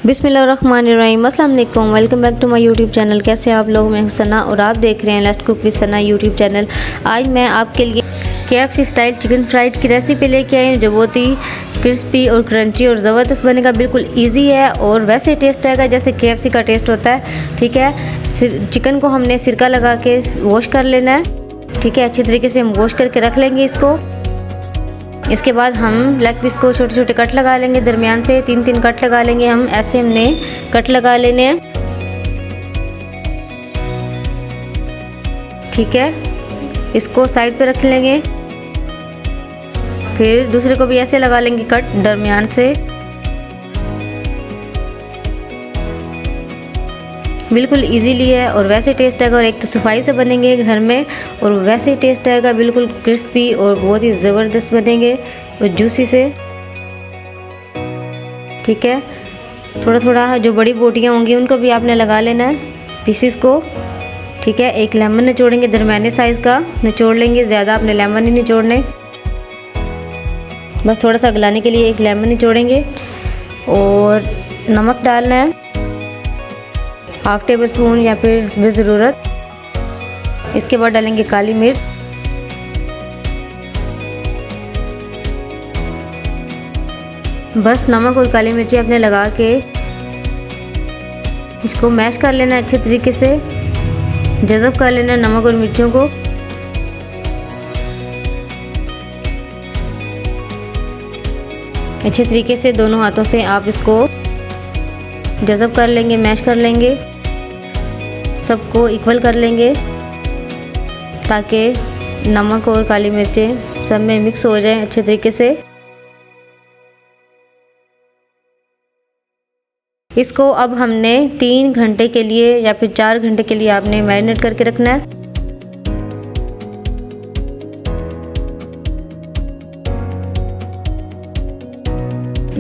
बिस्मिल्लाहिर्रहमानिर्रहीम। अस्सलाम वालेकुम, welcome back to my YouTube channel. कैसे हैं आप लोग? मैं हूं सना और आप देख रहे हैं let's cook with Sana YouTube channel. आज मैं आपके लिए KFC स्टाइल चिकन फ्राइड की रेसिपी लेके आई हूँ जो बहुत ही क्रिस्पी और क्रंची और ज़बरदस्त बनेगा। बिल्कुल इजी है और वैसे टेस्ट आएगा जैसे KFC का टेस्ट होता है। ठीक है, चिकन को हमने सिरका लगा के वॉश कर लेना है। ठीक है, अच्छी तरीके से हम वॉश करके रख लेंगे इसको। इसके बाद हम लेग पीस को छोटे छोटे कट लगा लेंगे, दरमियान से 3-3 कट लगा लेंगे। हम ऐसे हमने कट लगा लेने हैं। ठीक है, इसको साइड पे रख लेंगे। फिर दूसरे को भी ऐसे लगा लेंगे कट दरमियान से। बिल्कुल इजीली है और वैसे टेस्ट आएगा। और एक तो सफाई से बनेंगे घर में और वैसे टेस्ट आएगा। बिल्कुल क्रिस्पी और बहुत ही ज़बरदस्त बनेंगे और जूसी से। ठीक है, थोड़ा थोड़ा जो बड़ी बोटियाँ होंगी उनको भी आपने लगा लेना है पीसीस को। ठीक है, एक लेमन निचोड़ेंगे, दरमियाने साइज़ का निचोड़ लेंगे, ज़्यादा आपने लेमन ही निचोड़ने, बस थोड़ा सा गलाने के लिए एक लेमन निचोड़ेंगे। और नमक डालना है 1/2 टेबल स्पून या फिर बेज़रूरत। इसके बाद डालेंगे काली मिर्च, बस नमक और काली मिर्ची आपने लगा के इसको मैश कर लेना है, अच्छे तरीके से जज़ब कर लेना है नमक और मिर्चों को। अच्छे तरीके से दोनों हाथों से आप इसको जज़ब कर लेंगे, मैश कर लेंगे, सबको इक्वल कर लेंगे ताकि नमक और काली मिर्चें सब में मिक्स हो जाएं अच्छे तरीके से। इसको अब हमने 3 घंटे के लिए या फिर 4 घंटे के लिए आपने मैरिनेट करके रखना है।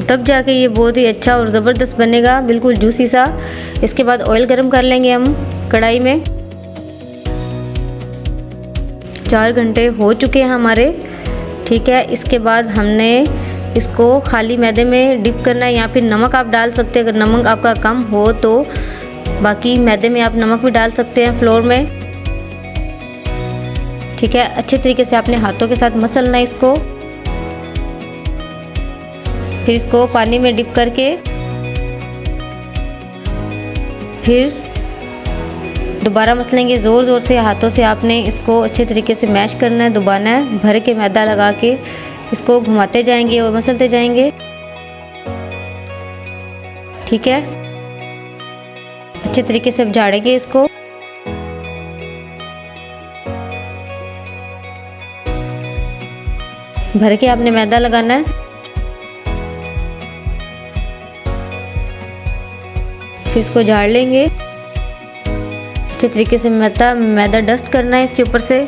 तब जाके ये बहुत ही अच्छा और ज़बरदस्त बनेगा, बिल्कुल जूसी सा। इसके बाद ऑयल गरम कर लेंगे हम कढ़ाई में। 4 घंटे हो चुके हैं हमारे। ठीक है, इसके बाद हमने इसको खाली मैदे में डिप करना है या फिर नमक आप डाल सकते हैं अगर नमक आपका कम हो तो। बाकी मैदे में आप नमक भी डाल सकते हैं फ्लोर में। ठीक है, अच्छे तरीके से आपने हाथों के साथ मसलना है इसको। फिर इसको पानी में डिप करके फिर दोबारा मसलेंगे ज़ोर ज़ोर से हाथों से। आपने इसको अच्छे तरीके से मैश करना है, दबाना है, भर के मैदा लगा के इसको घुमाते जाएंगे और मसलते जाएंगे। ठीक है, अच्छे तरीके से झाड़ेंगे इसको। भर के आपने मैदा लगाना है। फिर इसको झाड़ लेंगे, अच्छे तरीके से मैदा डस्ट करना है इसके ऊपर से।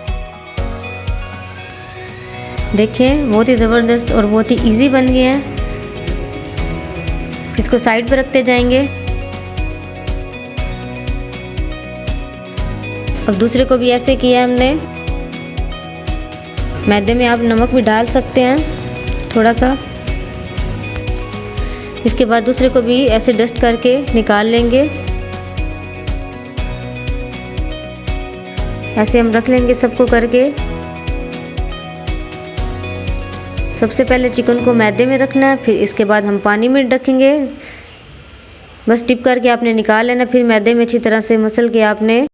देखिए बहुत ही ज़बरदस्त और बहुत ही इजी बन गए हैं। इसको साइड पर रखते जाएंगे। अब दूसरे को भी ऐसे किया हमने। मैदे में आप नमक भी डाल सकते हैं थोड़ा सा। इसके बाद दूसरे को भी ऐसे डस्ट करके निकाल लेंगे। ऐसे हम रख लेंगे सबको करके। सबसे पहले चिकन को मैदे में रखना है, फिर इसके बाद हम पानी में रखेंगे। बस टिप करके आपने निकाल लेना। फिर मैदे में अच्छी तरह से मसल के आपने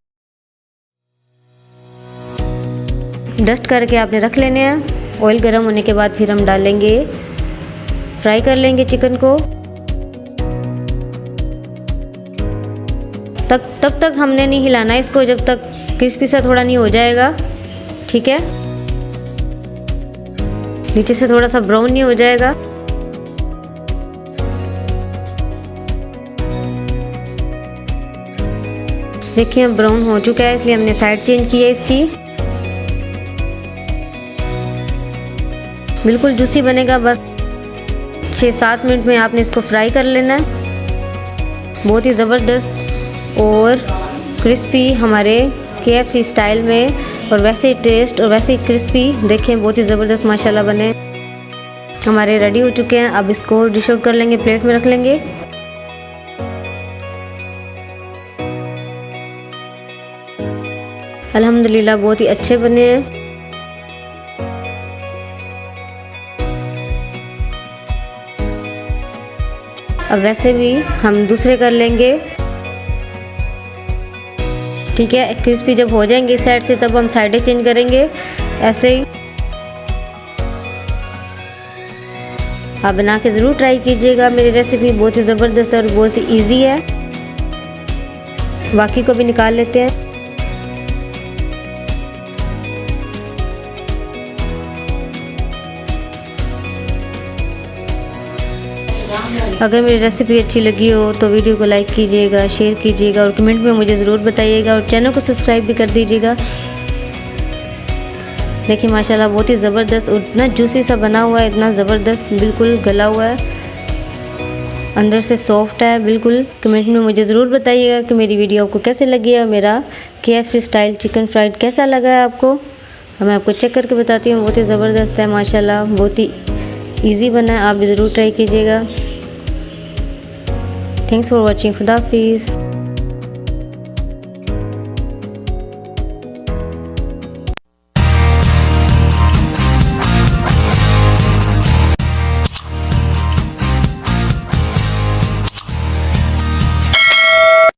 डस्ट करके आपने रख लेने हैं। ऑयल गर्म होने के बाद फिर हम डालेंगे, फ्राई कर लेंगे चिकन को। तब तक हमने नहीं हिलाना इसको जब तक क्रिस्पी सा थोड़ा नहीं हो जाएगा। ठीक है, नीचे से थोड़ा सा ब्राउन नहीं हो जाएगा। देखिए ब्राउन हो चुका है, इसलिए हमने साइड चेंज की है इसकी। बिल्कुल जूसी बनेगा। बस 6-7 मिनट में आपने इसको फ्राई कर लेना है। बहुत ही ज़बरदस्त और क्रिस्पी हमारे KFC स्टाइल में और वैसे ही टेस्ट और वैसे ही क्रिस्पी। देखें बहुत ही ज़बरदस्त माशाल्लाह बने हमारे रेडी हो चुके हैं। अब इसको डिश आउट कर लेंगे, प्लेट में रख लेंगे। अल्हम्दुलिल्लाह बहुत ही अच्छे बने हैं। अब वैसे भी हम दूसरे कर लेंगे। ठीक है, क्रिस्पी जब हो जाएंगे इस साइड से तब हम साइडें चेंज करेंगे ऐसे ही। आप बना के ज़रूर ट्राई कीजिएगा। मेरी रेसिपी बहुत ही ज़बरदस्त और बहुत ही इजी है। बाकी को भी निकाल लेते हैं। अगर मेरी रेसिपी अच्छी लगी हो तो वीडियो को लाइक कीजिएगा, शेयर कीजिएगा और कमेंट में मुझे ज़रूर बताइएगा और चैनल को सब्सक्राइब भी कर दीजिएगा। देखिए माशाल्लाह बहुत ही ज़बरदस्त और इतना जूसी सा बना हुआ है, इतना ज़बरदस्त बिल्कुल गला हुआ है, अंदर से सॉफ्ट है बिल्कुल। कमेंट में मुझे ज़रूर बताइएगा कि मेरी वीडियो आपको कैसे लगी है, मेरा KFC स्टाइल चिकन फ्राइड कैसा लगा है आपको। मैं आपको चेक करके बताती हूँ। बहुत ही ज़बरदस्त है माशाल्लाह, बहुत ही ईजी बना है। आप भी ज़रूर ट्राई कीजिएगा। Thanks for watching. खुदा हाफिज़।